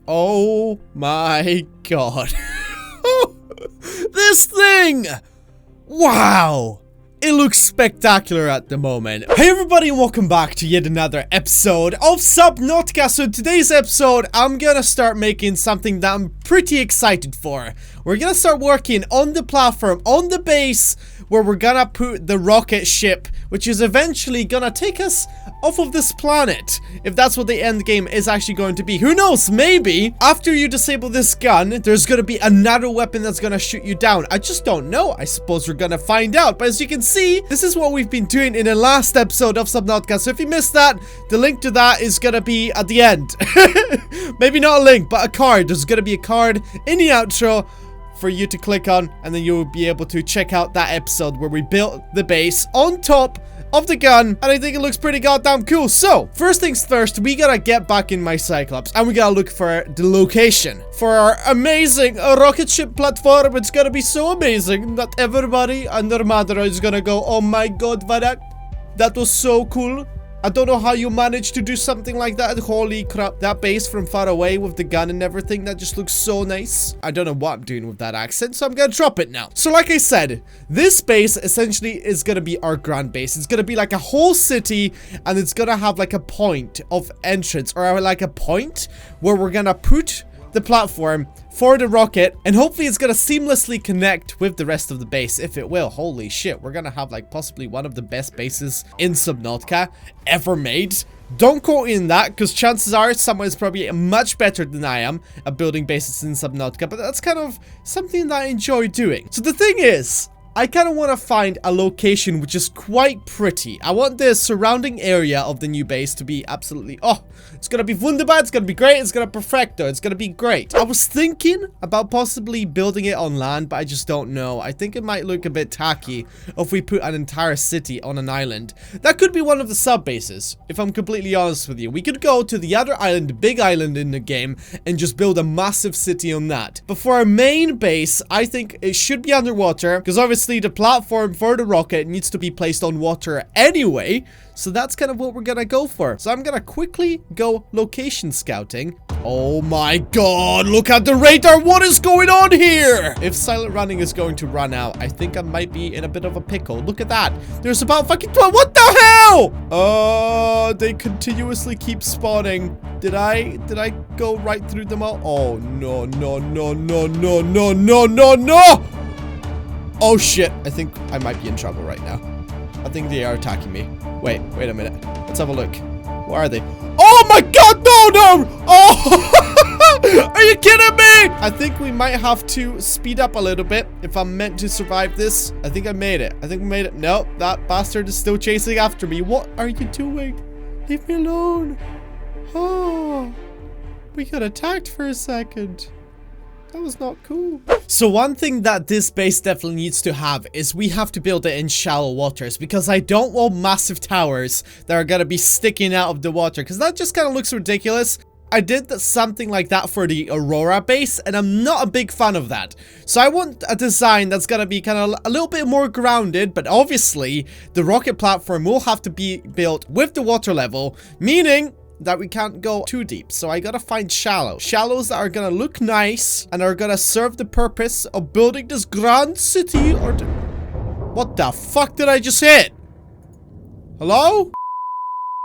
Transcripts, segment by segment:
Oh my god. This thing! Wow! It looks spectacular at the moment. Hey everybody and welcome back to yet another episode of Subnautica. So in today's episode, I'm gonna start making something that I'm pretty excited for. We're gonna start working on the platform, on the base, where we're gonna put the rocket ship, which is eventually gonna take us off of this planet. If that's what the end game is actually going to be. Who knows? Maybe after you disable this gun, there's gonna be another weapon that's gonna shoot you down. I just don't know. I suppose we're gonna find out. But as you can see, this is what we've been doing in the last episode of Subnautica. So if you missed that, the link to that is gonna be at the end. Maybe not a link, but a card. There's gonna be a card in the outro for you to click on, and then you'll be able to check out that episode where we built the base on top of the gun, and I think it looks pretty goddamn cool. So first things first, we gotta get back in my Cyclops and we gotta look for the location for our amazing rocket ship platform. It's gonna be so amazing that everybody and their mother is gonna go, oh my god, Vadact, that was so cool. I don't know how you managed to do something like that. Holy crap, that base from far away with the gun and everything, that just looks so nice. I don't know what I'm doing with that accent, so I'm gonna drop it now. So like I said, this base essentially is gonna be our grand base. It's gonna be like a whole city, and it's gonna have like a point of entrance, or like a point where we're gonna put the platform for the rocket, and hopefully it's gonna seamlessly connect with the rest of the base. If it will, holy shit, we're gonna have like possibly one of the best bases in Subnautica ever made. Don't quote in that, because chances are someone is probably much better than I am at building bases in Subnautica, but that's kind of something that I enjoy doing. So the thing is, I kind of want to find a location which is quite pretty. I want the surrounding area of the new base to be absolutely, oh, it's gonna be wunderbar, it's gonna be great, it's gonna perfecto, it's gonna be great. I was thinking about possibly building it on land, but I just don't know. I think it might look a bit tacky if we put an entire city on an island. That could be one of the sub bases, if I'm completely honest with you. We could go to the other island, the big island in the game, and just build a massive city on that. But for our main base, I think it should be underwater, because obviously the platform for the rocket needs to be placed on water anyway, so that's kind of what we're gonna go for. So I'm gonna quickly go location scouting. Oh my god, look at the radar, what is going on here? If silent running is going to run out, I think I might be in a bit of a pickle. Look at that, there's about fucking 12. What the hell? They continuously keep spawning. Did I go right through them all? Oh no, no, no, no, no, no, no, no, no. Oh shit, I think I might be in trouble right now. I think they are attacking me. Wait a minute. Let's have a look. Where are they? Oh my god, no, no! Oh! Are you kidding me? I think we might have to speed up a little bit if I'm meant to survive this. I think I made it. I think we made it. No, that bastard is still chasing after me. What are you doing? Leave me alone. Oh, we got attacked for a second. That was not cool. So one thing that this base definitely needs to have is we have to build it in shallow waters, because I don't want massive towers that are gonna be sticking out of the water, because that just kind of looks ridiculous. I did something like that for the Aurora base, and I'm not a big fan of that. So I want a design that's gonna be kind of a little bit more grounded, but obviously the rocket platform will have to be built with the water level, meaning that we can't go too deep. So I gotta find shallows that are gonna look nice and are gonna serve the purpose of building this grand city. Or what the fuck did I just hit? Hello?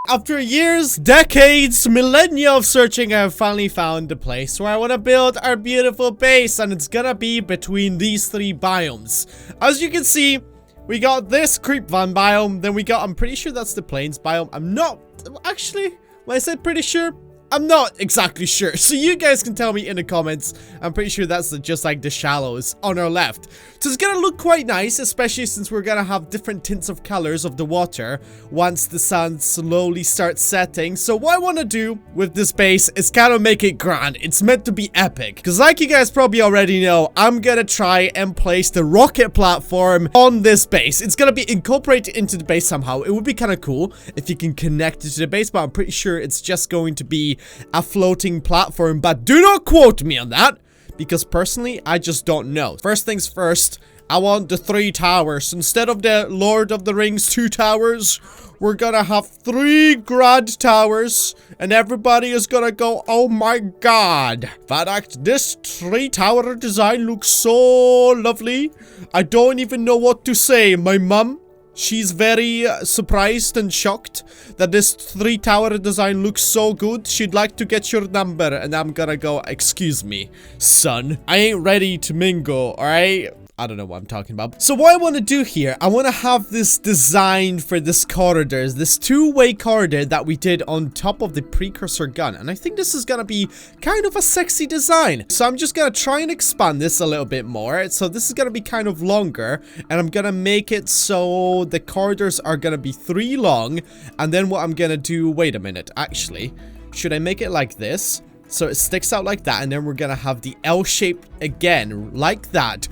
After years, decades, millennia of searching, I have finally found the place where I want to build our beautiful base, and it's gonna be between these three biomes. As you can see, we got this creep van biome, then we got, I'm pretty sure that's the plains biome. I'm not actually, when I said pretty sure, I'm not exactly sure. So you guys can tell me in the comments. I'm pretty sure that's just like the shallows on our left. So it's gonna look quite nice, especially since we're gonna have different tints of colors of the water once the sun slowly starts setting. So what I want to do with this base is kind of make it grand. It's meant to be epic, because like you guys probably already know, I'm gonna try and place the rocket platform on this base. It's gonna be incorporated into the base somehow. It would be kind of cool if you can connect it to the base, but I'm pretty sure it's just going to be a floating platform. But do not quote me on that, because personally I just don't know. First things first, I want the 3 towers instead of the Lord of the Rings 2 towers. we're gonna have 3 grand towers, and everybody is gonna go, oh my god. Vadact, this 3-tower design looks so lovely. I don't even know what to say. My mum, she's very surprised and shocked that this 3-tower design looks so good. She'd like to get your number, and I'm gonna go, excuse me, son. I ain't ready to mingle, alright? I don't know what I'm talking about. So what I want to do here, I want to have this design for this corridor, this 2-way corridor that we did on top of the precursor gun. And I think this is going to be kind of a sexy design. So I'm just going to try and expand this a little bit more. So this is going to be kind of longer, and I'm going to make it so the corridors are going to be 3 long. And then what I'm going to do, wait a minute, actually, should I make it like this? So it sticks out like that, and then we're gonna have the L shape again, like that.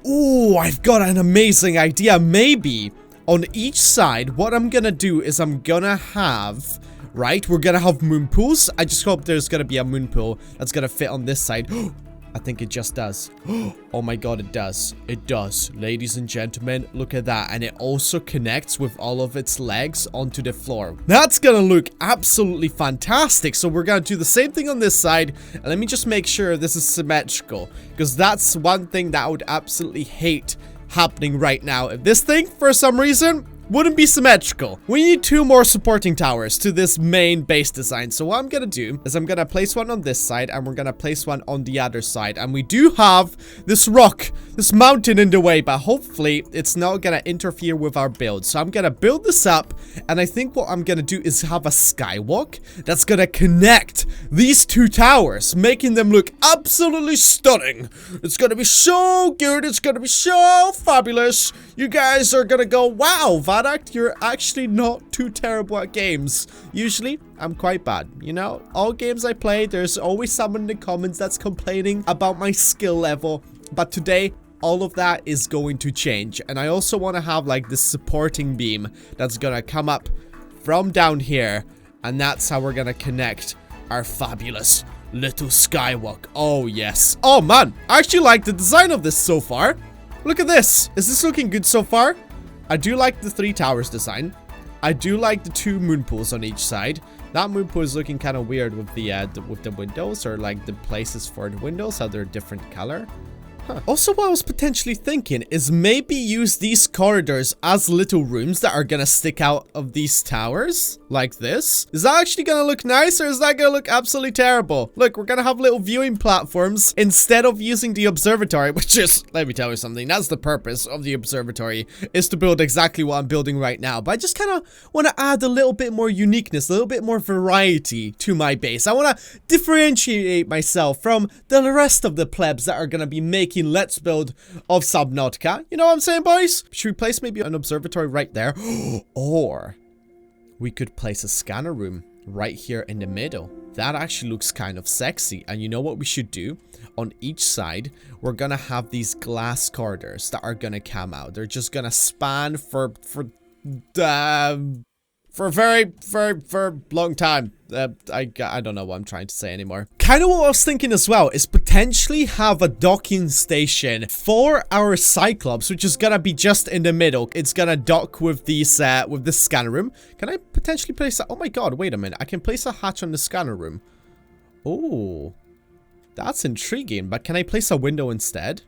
Oh, I've got an amazing idea. Maybe on each side, what I'm gonna do is I'm gonna have, right, we're gonna have moon pools. I just hope there's gonna be a moon pool that's gonna fit on this side. I think it just does. Oh my god, it does. It does. Ladies and gentlemen, look at that. And it also connects with all of its legs onto the floor. That's gonna look absolutely fantastic. So we're gonna do the same thing on this side. And let me just make sure this is symmetrical, because that's one thing that I would absolutely hate happening right now. If this thing, for some reason, wouldn't be symmetrical. We need 2 more supporting towers to this main base design. So what I'm gonna do is I'm gonna place one on this side, and we're gonna place one on the other side. And we do have this rock, this mountain in the way, but hopefully it's not gonna interfere with our build. So I'm gonna build this up, and I think what I'm gonna do is have a skywalk that's gonna connect these 2 towers, making them look absolutely stunning. It's gonna be so good. It's gonna be so fabulous. You guys are gonna go, wow, Vadact, you're actually not too terrible at games. Usually, I'm quite bad. You know, all games I play, there's always someone in the comments that's complaining about my skill level. But today, all of that is going to change. And I also want to have like this supporting beam that's gonna come up from down here. And that's how we're gonna connect our fabulous little skywalk. Oh, yes. Oh, man. I actually like the design of this so far. Look at this. Is this looking good so far? I do like the 3 towers design. I do like the 2 moon pools on each side. That moon pool is looking kind of weird with the windows, or like the places for the windows, how they're different color. Also, what I was potentially thinking is maybe use these corridors as little rooms that are gonna stick out of these towers, like this. Is that actually gonna look nice, or is that gonna look absolutely terrible? Look, we're gonna have little viewing platforms instead of using the observatory, which is, let me tell you something, that's the purpose of the observatory, is to build exactly what I'm building right now. But I just kind of want to add a little bit more uniqueness, a little bit more variety to my base. I want to differentiate myself from the rest of the plebs that are gonna be making Let's Build of Subnautica. You know what I'm saying, boys? Should we place maybe an observatory right there? Or we could place a scanner room right here in the middle. That actually looks kind of sexy. And you know what we should do? On each side, we're gonna have these glass corridors that are gonna come out. They're just gonna span for a very long time. I don't know what I'm trying to say anymore. Kind of what I was thinking as well is potentially have a docking station for our Cyclops, which is gonna be just in the middle. It's gonna dock with these with the scanner room. Can I potentially place a, oh my god, wait a minute. I can place a hatch on the scanner room. Oh, that's intriguing, but can I place a window instead?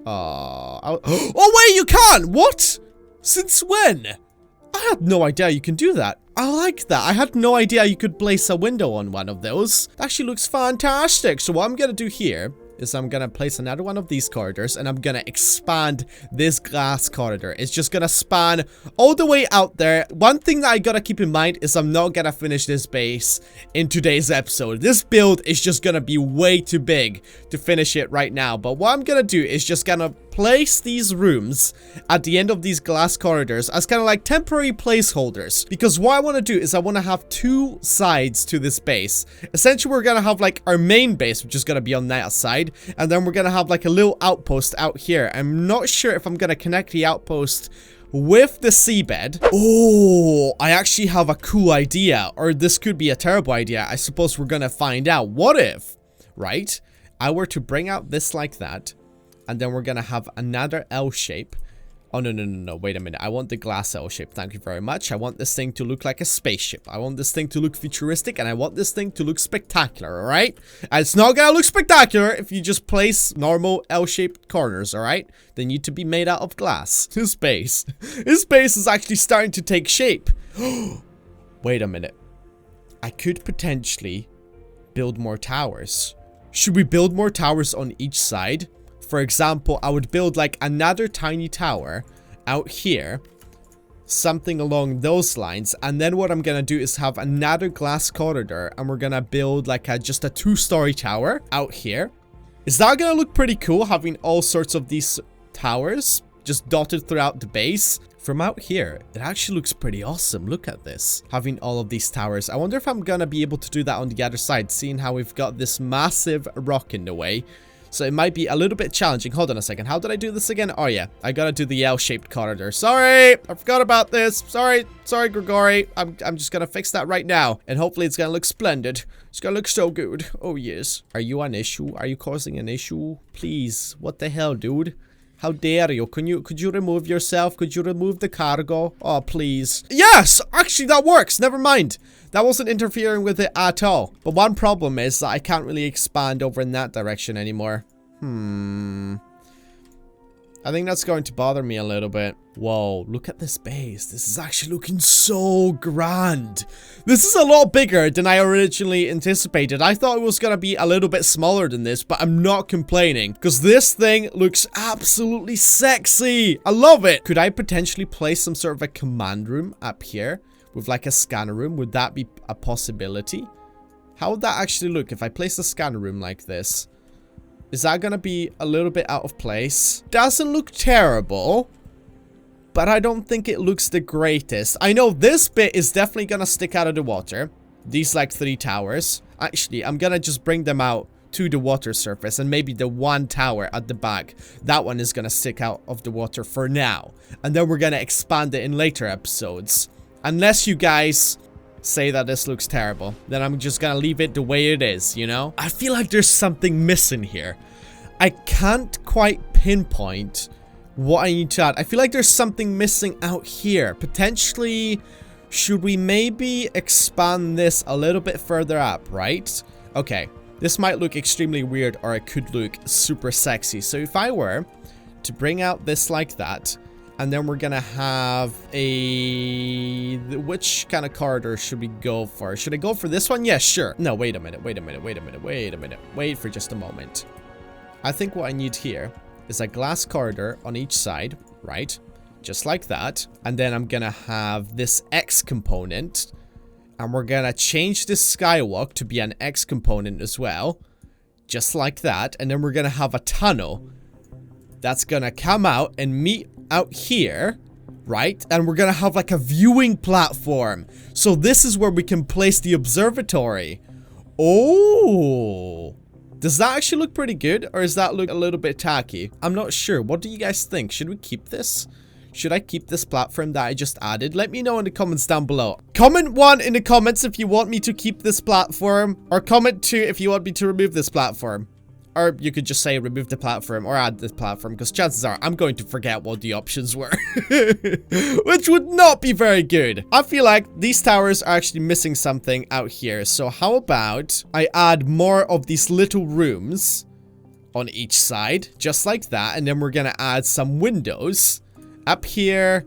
Oh wait, you can! What? Since when? I had no idea you can do that. I like that. I had no idea you could place a window on one of those. That actually looks fantastic. So what I'm gonna do here is I'm gonna place another one of these corridors, and I'm gonna expand this glass corridor. It's just gonna span all the way out there. One thing that I gotta keep in mind is I'm not gonna finish this base in today's episode. This build is just gonna be way too big to finish it right now. But what I'm gonna do is just gonna place these rooms at the end of these glass corridors as kind of like temporary placeholders, because what I want to do is I want to have 2 sides to this base. Essentially, we're gonna have like our main base, which is gonna be on that side, and then we're gonna have like a little outpost out here. I'm not sure if I'm gonna connect the outpost with the seabed. Oh, I actually have a cool idea, or this could be a terrible idea. I suppose we're gonna find out. What if, right, I were to bring out this like that, and then we're gonna have another L shape Oh, no. Wait a minute. I want the glass L shape. Thank you very much. I want this thing to look like a spaceship. I want this thing to look futuristic, and I want this thing to look spectacular, all right? And it's not gonna look spectacular if you just place normal L-shaped corners, all right? They need to be made out of glass. His base is actually starting to take shape. Wait a minute. I could potentially build more towers. Should we build more towers on each side? For example, I would build like another tiny tower out here, something along those lines, and then what I'm gonna do is have another glass corridor, and we're gonna build like just a 2-story tower out here. Is that gonna look pretty cool, having all sorts of these towers just dotted throughout the base? From out here, it actually looks pretty awesome. Look at this, having all of these towers. I wonder if I'm gonna be able to do that on the other side, seeing how we've got this massive rock in the way. So it might be a little bit challenging. Hold on a second. How did I do this again? Oh, yeah. I gotta do the L-shaped corridor. Sorry. I forgot about this. Sorry, Grigori. I'm just gonna fix that right now. And hopefully it's gonna look splendid. It's gonna look so good. Oh, yes. Are you an issue? Are you causing an issue? Please. What the hell, dude? How dare you? Could you remove yourself? Could you remove the cargo? Oh, please. Yes! Actually, that works. Never mind. That wasn't interfering with it at all. But one problem is that I can't really expand over in that direction anymore. I think that's going to bother me a little bit. Whoa, look at this base. This is actually looking so grand. This is a lot bigger than I originally anticipated. I thought it was going to be a little bit smaller than this, but I'm not complaining because this thing looks absolutely sexy. I love it. Could I potentially place some sort of a command room up here with like a scanner room? Would that be a possibility? How would that actually look if I place a scanner room like this? Is that gonna be a little bit out of place? Doesn't look terrible, but I don't think it looks the greatest. I know this bit is definitely gonna stick out of the water. These like 3 towers. Actually, I'm gonna just bring them out to the water surface, and maybe the one tower at the back, that one is gonna stick out of the water for now. And then we're gonna expand it in later episodes. Unless you guys say that this looks terrible, then I'm just gonna leave it the way it is, you know? I feel like there's something missing here. I can't quite pinpoint what I need to add. I feel like there's something missing out here. Potentially, should we maybe expand this a little bit further up, right? Okay, this might look extremely weird, or it could look super sexy. So if I were to bring out this like that, and then we're gonna have a... Which kind of corridor should we go for? Should I go for this one? Yeah, sure. No, wait a minute. Wait for just a moment. I think what I need here is a glass corridor on each side, right? Just like that. And then I'm gonna have this X component. And we're gonna change this skywalk to be an X component as well. Just like that. And then we're gonna have a tunnel that's gonna come out and meet out here, right? And we're gonna have like a viewing platform. So this is where we can place the observatory. Oh, does that actually look pretty good, or does that look a little bit tacky? I'm not sure. What do you guys think? Should we keep this? Should I keep this platform that I just added? Let me know in the comments down below. Comment 1 in the comments if you want me to keep this platform, or comment 2 if you want me to remove this platform. Or you could just say remove the platform or add this platform, because chances are I'm going to forget what the options were. Which would not be very good. I feel like these towers are actually missing something out here. So how about I add more of these little rooms on each side, just like that. And then we're gonna add some windows up here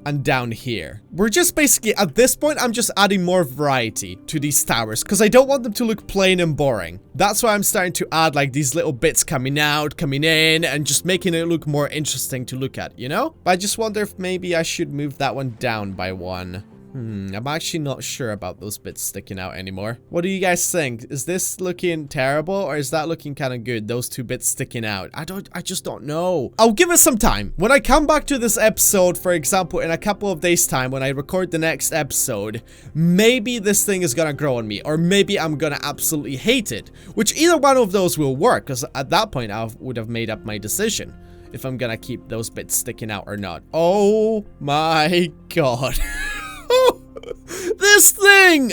and down here. We're just basically, at this point, I'm just adding more variety to these towers because I don't want them to look plain and boring. That's why I'm starting to add like these little bits coming out, coming in, and just making it look more interesting to look at, you know? But I just wonder if maybe I should move that one down by 1. I'm actually not sure about those bits sticking out anymore. What do you guys think? Is this looking terrible, or is that looking kind of good? Those 2 bits sticking out. I just don't know. I'll give it some time. When I come back to this episode, for example, in a couple of days time, when I record the next episode, maybe this thing is gonna grow on me, or maybe I'm gonna absolutely hate it. Which either one of those will work, because at that point I would have made up my decision if I'm gonna keep those bits sticking out or not. Oh my god. This thing!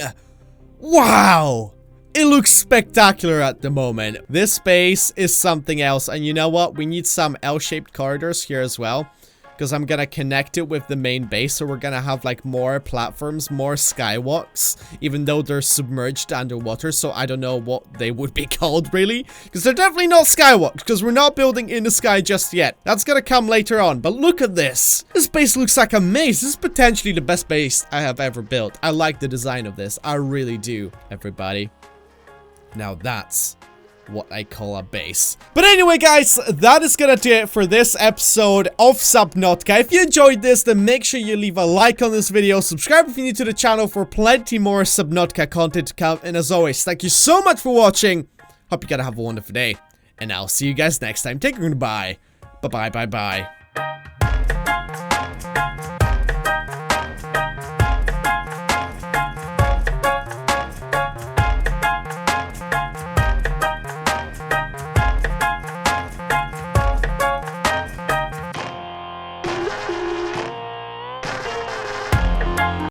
Wow! It looks spectacular at the moment. This space is something else. And you know what? We need some L-shaped corridors here as well. because I'm gonna connect it with the main base, so we're gonna have like more platforms, more skywalks, even though they're submerged underwater, so I don't know what they would be called really, because they're definitely not skywalks, because we're not building in the sky just yet. That's gonna come later on, but look at this. This base looks like a maze. This is potentially the best base I have ever built. I like the design of this. I really do, everybody. Now that's what I call a base. But anyway, guys, that is gonna do it for this episode of Subnautica. If you enjoyed this, then make sure you leave a like on this video, subscribe if you're new to the channel for plenty more Subnautica content to come, and as always, thank you so much for watching. Hope you gotta have a wonderful day, and I'll see you guys next time. Take care, goodbye. Bye-bye, bye-bye.